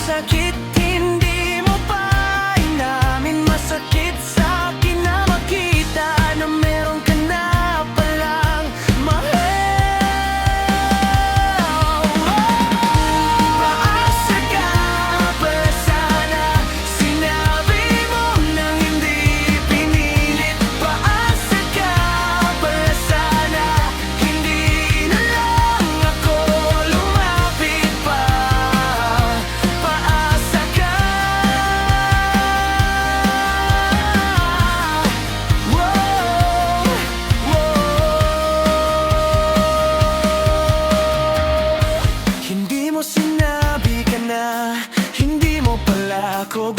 sakit, hindi mo pa inamin. Masakit sa akin na makita na meron ka na palang mahal. Paasa ka ba sana? Sinabi mo nang hindi pinilit. Paasa ka ba sana? Hindi na lang ako lumapit pa. Paasa ka. Hindi mo sinabi ka na, hindi mo pala ako